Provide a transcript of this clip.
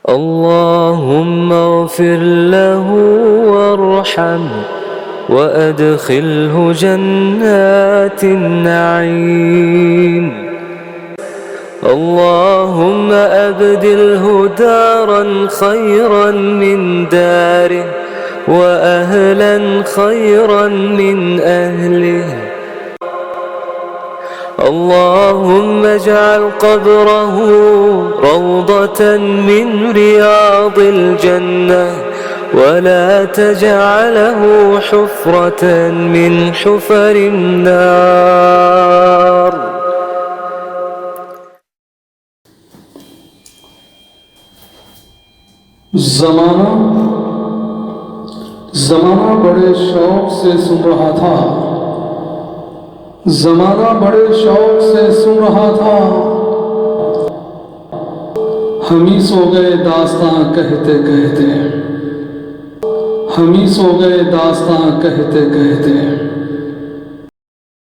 اللهم اغفر له وارحمه وأدخله جنات النعيم. اللهم أبدله دارا خيرا من داره وأهلا خيرا من أهله. اللهم اجعل قبره روضة من رياض الجنة ولا تجعله حفرة من حفر النار. ज़माना बड़े शौक से सुन रहा था, ज़माना बड़े शौक से सुन रहा था। हम ही सो गए दास्तां कहते कहते, हम ही सो गए दास्तां कहते कहते।